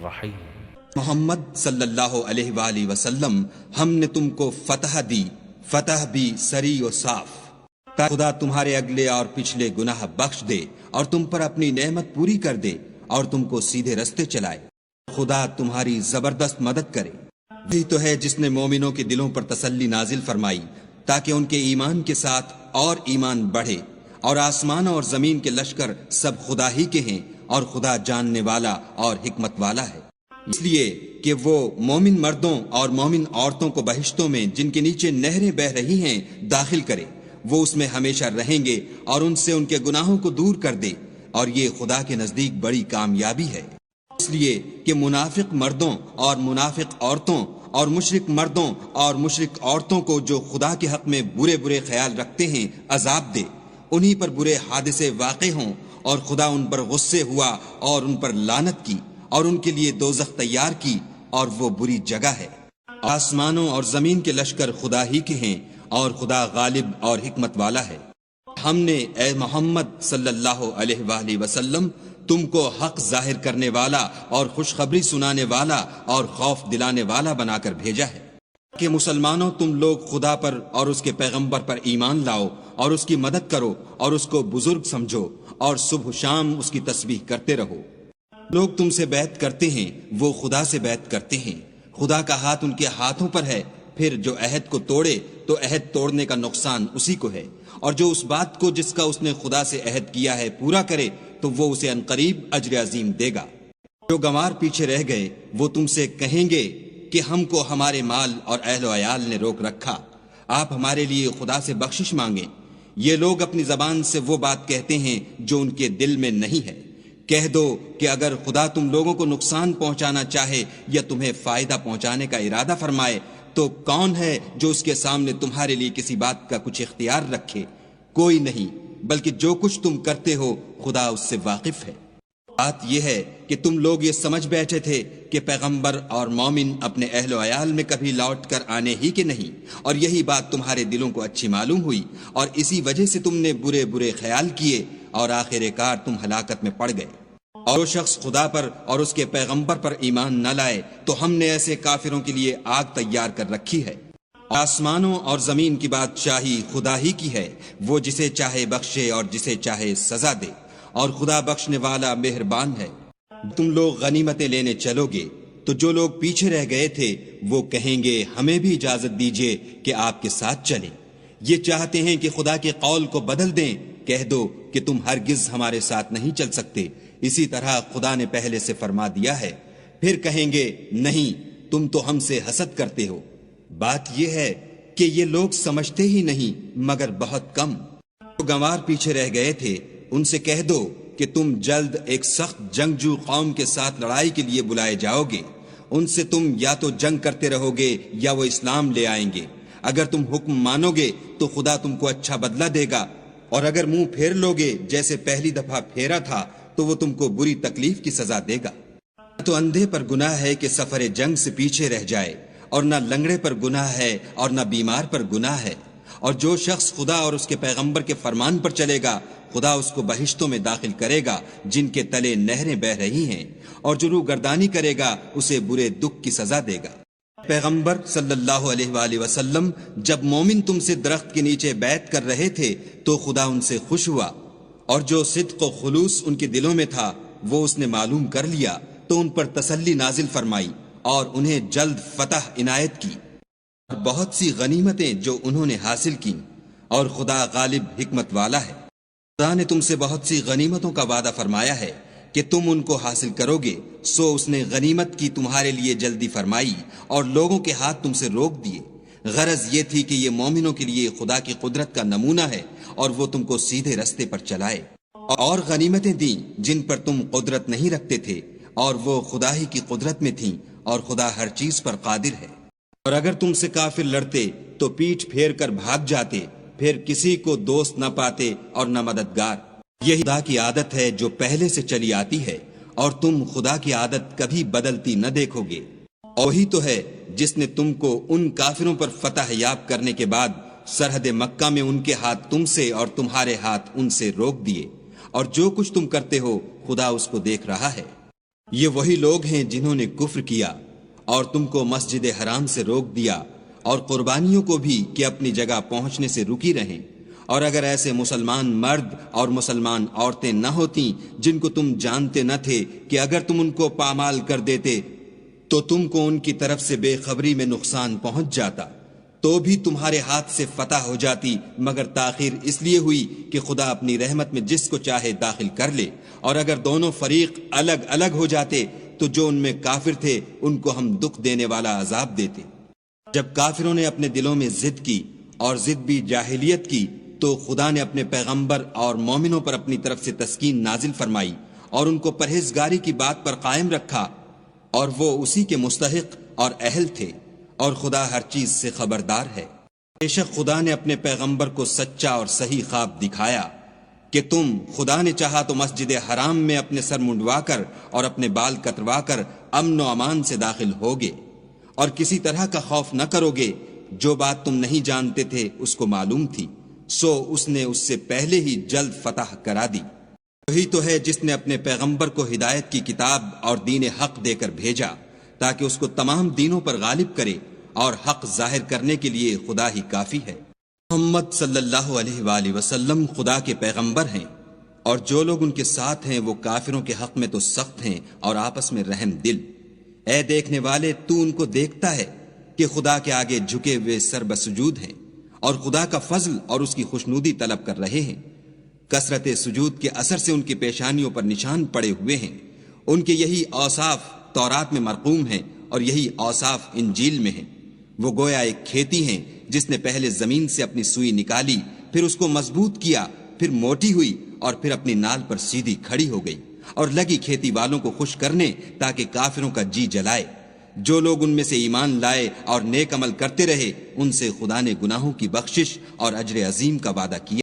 الرحیم۔ محمد صلی اللہ علیہ وآلہ وسلم، ہم نے تم کو فتح دی، فتح بھی سری و صاف، تاکہ خدا تمہارے اگلے اور پچھلے گناہ بخش دے اور تم پر اپنی نعمت پوری کر دے اور تم کو سیدھے رستے چلائے۔ خدا تمہاری زبردست مدد کرے۔ وہی تو ہے جس نے مومنوں کے دلوں پر تسلی نازل فرمائی تاکہ ان کے ایمان کے ساتھ اور ایمان بڑھے، اور آسمان اور زمین کے لشکر سب خدا ہی کے ہیں، اور خدا جاننے والا اور حکمت والا ہے۔ اس لیے کہ وہ مومن مردوں اور مومن عورتوں کو بہشتوں میں جن کے نیچے نہریں بہہ رہی ہیں داخل کرے، وہ اس میں ہمیشہ رہیں گے اور ان سے ان کے گناہوں کو دور کر دے، اور یہ خدا کے نزدیک بڑی کامیابی ہے۔ اس لیے کہ منافق مردوں اور منافق عورتوں اور مشرک مردوں اور مشرک عورتوں کو جو خدا کے حق میں برے برے خیال رکھتے ہیں عذاب دے، انہی پر برے حادثے واقع ہوں، اور خدا ان پر غصے ہوا اور ان پر لعنت کی اور ان کے لیے دوزخ تیار کی، اور وہ بری جگہ ہے۔ آسمانوں اور زمین کے لشکر خدا ہی کے ہیں، اور خدا غالب اور حکمت والا ہے۔ ہم نے اے محمد صلی اللہ علیہ وآلہ وسلم تم کو حق ظاہر کرنے والا اور خوشخبری سنانے والا اور خوف دلانے والا بنا کر بھیجا ہے کہ مسلمانوں تم لوگ خدا پر اور اس کے پیغمبر پر ایمان لاؤ اور اس کی مدد کرو اور اس کو بزرگ سمجھو، اور صبح و شام اس کی تسبیح کرتے رہو۔ لوگ تم سے بیعت کرتے ہیں وہ خدا سے بیعت کرتے ہیں، خدا کا ہاتھ ان کے ہاتھوں پر ہے، پھر جو عہد کو توڑے تو عہد توڑنے کا نقصان اسی کو ہے، اور جو اس بات کو جس کا اس نے خدا سے عہد کیا ہے پورا کرے تو وہ اسے عنقریب اجر عظیم دے گا۔ جو گنوار پیچھے رہ گئے وہ تم سے کہیں گے کہ ہم کو ہمارے مال اور اہل و عیال نے روک رکھا، آپ ہمارے لیے خدا سے بخشش مانگیں۔ یہ لوگ اپنی زبان سے وہ بات کہتے ہیں جو ان کے دل میں نہیں ہے۔ کہہ دو کہ اگر خدا تم لوگوں کو نقصان پہنچانا چاہے یا تمہیں فائدہ پہنچانے کا ارادہ فرمائے تو کون ہے جو اس کے سامنے تمہارے لیے کسی بات کا کچھ اختیار رکھے؟ کوئی نہیں، بلکہ جو کچھ تم کرتے ہو خدا اس سے واقف ہے۔ بات یہ ہے کہ تم لوگ یہ سمجھ بیٹھے تھے کہ پیغمبر اور مومن اپنے اہل و عیال میں کبھی لوٹ کر آنے ہی کے نہیں، اور یہی بات تمہارے دلوں کو اچھی معلوم ہوئی، اور اسی وجہ سے تم نے برے برے خیال کیے اور آخر کار تم ہلاکت میں پڑ گئے۔ اور وہ شخص خدا پر اور اس کے پیغمبر پر ایمان نہ لائے تو ہم نے ایسے کافروں کے لیے آگ تیار کر رکھی ہے۔ آسمانوں اور زمین کی بادشاہی خدا ہی کی ہے، وہ جسے چاہے بخشے اور جسے چاہے سزا دے، اور خدا بخشنے والا مہربان ہے۔ تم لوگ غنیمتیں لینے چلو گے تو جو لوگ پیچھے رہ گئے تھے وہ کہیں گے ہمیں بھی اجازت دیجیے کہ آپ کے ساتھ چلیں۔ یہ چاہتے ہیں کہ خدا کے قول کو بدل دیں، کہہ دو کہ تم ہرگز ہمارے ساتھ نہیں چل سکتے، اسی طرح خدا نے پہلے سے فرما دیا ہے۔ پھر کہیں گے نہیں، تم تو ہم سے حسد کرتے ہو۔ بات یہ ہے کہ یہ لوگ سمجھتے ہی نہیں مگر بہت کم۔ جو گنوار پیچھے رہ گئے تھے ان سے کہہ دو کہ تم جلد ایک سخت جنگجو قوم کے ساتھ لڑائی کے لیے بلائے جاؤ گے، ان سے تم یا تو جنگ کرتے رہو گے یا وہ اسلام لے آئیں گے۔ اگر تم حکم مانو گے تو خدا تم کو اچھا بدلہ دے گا، اور اگر منہ پھیر لوگے جیسے پہلی دفعہ پھیرا تھا تو وہ تم کو بری تکلیف کی سزا دے گا۔ تو اندھے پر گناہ ہے کہ سفر جنگ سے پیچھے رہ جائے، اور نہ لنگڑے پر گناہ ہے اور نہ بیمار پر گناہ ہے، اور جو شخص خدا اور اس کے پیغمبر کے فرمان پر چلے گا خدا اس کو بہشتوں میں داخل کرے گا جن کے تلے نہریں بہہ رہی ہیں، اور جو روگردانی کرے گا اسے برے دکھ کی سزا دے گا۔ پیغمبر صلی اللہ علیہ وآلہ وسلم، جب مومن تم سے درخت کے نیچے بیعت کر رہے تھے تو خدا ان سے خوش ہوا، اور جو صدق و خلوص ان کے دلوں میں تھا وہ اس نے معلوم کر لیا تو ان پر تسلی نازل فرمائی اور انہیں جلد فتح عنایت کی، بہت سی غنیمتیں جو انہوں نے حاصل کی، اور خدا غالب حکمت والا ہے۔ خدا نے تم سے بہت سی غنیمتوں کا وعدہ فرمایا ہے کہ تم ان کو حاصل کرو گے، سو اس نے غنیمت کی تمہارے لیے جلدی فرمائی اور لوگوں کے ہاتھ تم سے روک دیے۔ غرض یہ تھی کہ یہ مومنوں کے لیے خدا کی قدرت کا نمونہ ہے اور وہ تم کو سیدھے رستے پر چلائے، اور غنیمتیں دیں جن پر تم قدرت نہیں رکھتے تھے، اور وہ خدا ہی کی قدرت میں تھیں، اور خدا ہر چیز پر قادر ہے۔ اور اگر تم سے کافر لڑتے تو پیٹھ پھیر کر بھاگ جاتے، پھر کسی کو دوست نہ پاتے اور نہ مددگار۔ یہی خدا کی عادت ہے جو پہلے سے چلی آتی ہے، اور تم خدا کی عادت کبھی بدلتی نہ دیکھو گے۔ اور وہی تو ہے جس نے تم کو ان کافروں پر فتح یاب کرنے کے بعد سرحد مکہ میں ان کے ہاتھ تم سے اور تمہارے ہاتھ ان سے روک دیے، اور جو کچھ تم کرتے ہو خدا اس کو دیکھ رہا ہے۔ یہ وہی لوگ ہیں جنہوں نے کفر کیا اور تم کو مسجد حرام سے روک دیا اور قربانیوں کو بھی کہ اپنی جگہ پہنچنے سے رکی رہیں، اور اگر ایسے مسلمان مرد اور مسلمان عورتیں نہ ہوتیں جن کو تم جانتے نہ تھے کہ اگر تم ان کو پامال کر دیتے تو تم کو ان کی طرف سے بے خبری میں نقصان پہنچ جاتا، تو بھی تمہارے ہاتھ سے فتح ہو جاتی، مگر تاخیر اس لیے ہوئی کہ خدا اپنی رحمت میں جس کو چاہے داخل کر لے، اور اگر دونوں فریق الگ الگ ہو جاتے تو جو ان میں کافر تھے ان کو ہم دکھ دینے والا عذاب دیتے۔ جب کافروں نے اپنے دلوں میں ضد کی اور ضد بھی جاہلیت کی تو خدا نے اپنے پیغمبر اور مومنوں پر اپنی طرف سے تسکین نازل فرمائی اور ان کو پرہیزگاری کی بات پر قائم رکھا، اور وہ اسی کے مستحق اور اہل تھے، اور خدا ہر چیز سے خبردار ہے۔ بے شک خدا نے اپنے پیغمبر کو سچا اور صحیح خواب دکھایا کہ تم خدا نے چاہا تو مسجد حرام میں اپنے سر منڈوا کر اور اپنے بال کتروا کر امن و امان سے داخل ہوگے، اور کسی طرح کا خوف نہ کرو گے۔ جو بات تم نہیں جانتے تھے اس کو معلوم تھی، سو اس نے اس سے پہلے ہی جلد فتح کرا دی۔ وہی تو ہے جس نے اپنے پیغمبر کو ہدایت کی کتاب اور دین حق دے کر بھیجا تاکہ اس کو تمام دینوں پر غالب کرے، اور حق ظاہر کرنے کے لیے خدا ہی کافی ہے۔ محمد صلی اللہ علیہ وآلہ وسلم خدا کے پیغمبر ہیں، اور جو لوگ ان کے ساتھ ہیں وہ کافروں کے حق میں تو سخت ہیں اور آپس میں رحم دل۔ اے دیکھنے والے، تو ان کو دیکھتا ہے کہ خدا کے آگے جھکے ہوئے سر بسجود ہیں اور خدا کا فضل اور اس کی خوشنودی طلب کر رہے ہیں۔ کثرت سجود کے اثر سے ان کی پیشانیوں پر نشان پڑے ہوئے ہیں۔ ان کے یہی اوصاف تورات میں مرقوم ہیں اور یہی اوصاف انجیل میں ہیں۔ وہ گویا ایک کھیتی ہیں جس نے پہلے زمین سے اپنی سوئی نکالی، پھر اس کو مضبوط کیا، پھر موٹی ہوئی اور پھر اپنی نال پر سیدھی کھڑی ہو گئی، اور لگی کھیتی والوں کو خوش کرنے تاکہ کافروں کا جی جلائے۔ جو لوگ ان میں سے ایمان لائے اور نیک عمل کرتے رہے ان سے خدا نے گناہوں کی بخشش اور اجر عظیم کا وعدہ کیا۔